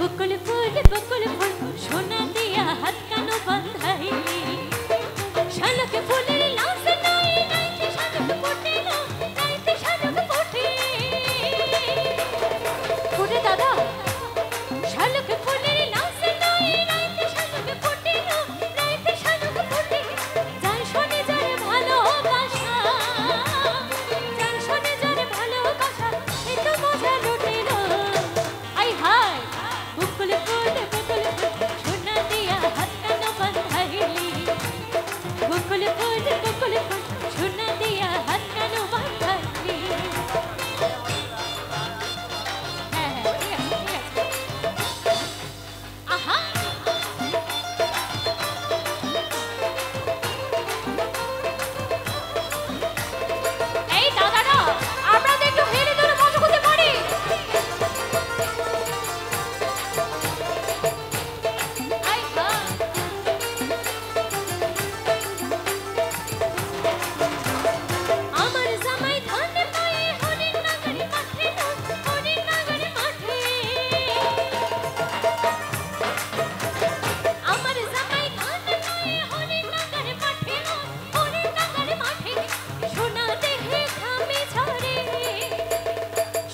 বকুল ফুল সোনা দিয়া হাত কানো বাঁধাইলি শালক ফুলের লাজ নাই নাইতে শালক ফোটে না নাইতে শালক ফোটে ফোটে দাদা শালক ফুলের লাজ নাই নাইতে শালক ফোটে না নাইতে শালক ফোটে যার শোনে যার ভালোবাসা যার শোনে যার ভালোবাসা এত মজা লুটে না আই হায় বকুল ফুল সোনা দিয়া হাত কানো বাঁধাইলি বকুল ফুল সোনা দিয়া হাত কানো বাঁধাইলি হ্যাঁ হ্যাঁ ঠিক আছে আহা এই দাদারা আমরা তো একটু হেলে ধরে মজা করতে পারি আই হ্যাঁ আমার জামাই ধান পায়ে হরিণ নাগরে মাঠে হরিণ নাগরে মাঠে আমার জামাই ধান পায়ে হরিণ নাগরে মাঠে হরিণ নাগরে মাঠে সোনা দেহে ঘামে ঝরে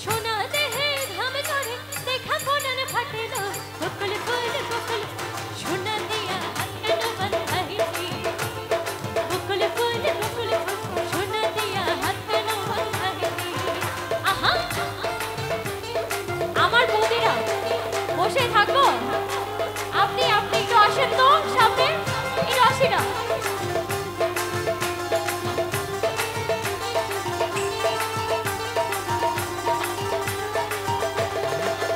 সোনা দেহে ঘামে ঝরে দেখা কোনন ফাটে না বকুল ফুল সোনা দিয়া হাত কানো বাঁধাইলি বকুল ফুল সোনা দিয়া হাত কানো বাঁধাইলি আহা আমার বৌদিরা বসে থাকো আপনি একটু আসেন তো সামনে একটু আসি না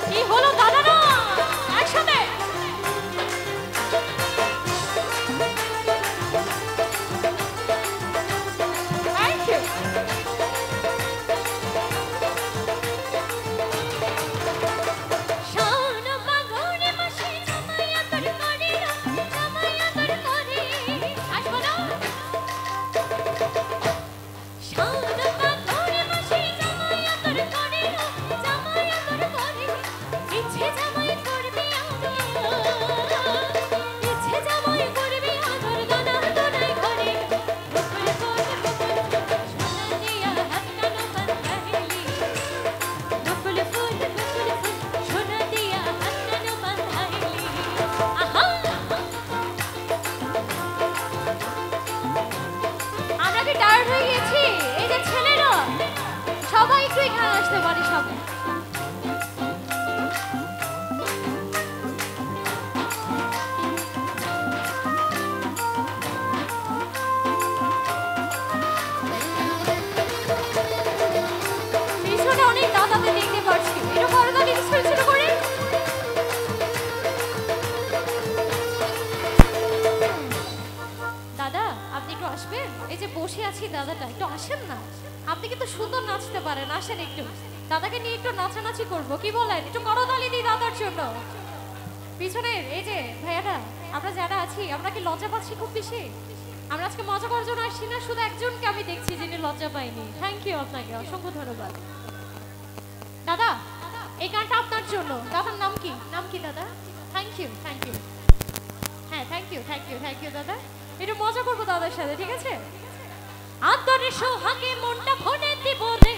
কি হলো দাদারা একসাথে থ্যাংক ইউ শাওন মাগনে মাসে জামাইয়া তোর করে জামাইয়া তোর করে আসবো না শাওন মাগনে মাসে জামাইয়া তোর করে জামাইয়া তোর করে ইচ্ছে জামাই করবি আদর ইচ্ছে জামাই করবি আদর দানা দানাই ঘরে বকুল ফুল সোনা দিয়া হাত কানো বাঁধাইলি বকুল ফুল সোনা দিয়া হাত কানো বাঁধাইলি আহা আমরা কি টায়ার্ড হয়ে গেছি এই যে ছেলেরা সবাই একটু এখানে আসতে পারে সবাই পিছনে অনেক দাদাদের দেখতে পাচ্ছি এটা করদানি ছোট করে দাদা আপনি একটু আসবেন এই যে বসে আছি দাদাটা একটু আসেন না আপনি কিন্তু সুন্দর নাচতে পারেন আসেন একটু দাদাকে নিয়ে একটু নাচানাচি করবো কি বলেন একটু করতালি দিই দাদার জন্য পিছনের এই যে ভাইয়ারা আমরা যারা আছি আমরা কি লজ্জা পাচ্ছি খুব বেশি আমরা আজকে মজা করার জন্য আসছি না শুধু একজনকে আমি দেখছি যিনি লজ্জা পাইনি থ্যাংক ইউ আপনাকে অসংখ্য ধন্যবাদ দাদা এই গানটা আপনার জন্য দাদার নাম কি দাদা থ্যাংক ইউ হ্যাঁ থ্যাংক ইউ দাদা একটু মজা করবো দাদার সাথে ঠিক আছে আদরে সোহাগে মনটা ভরে দিব রে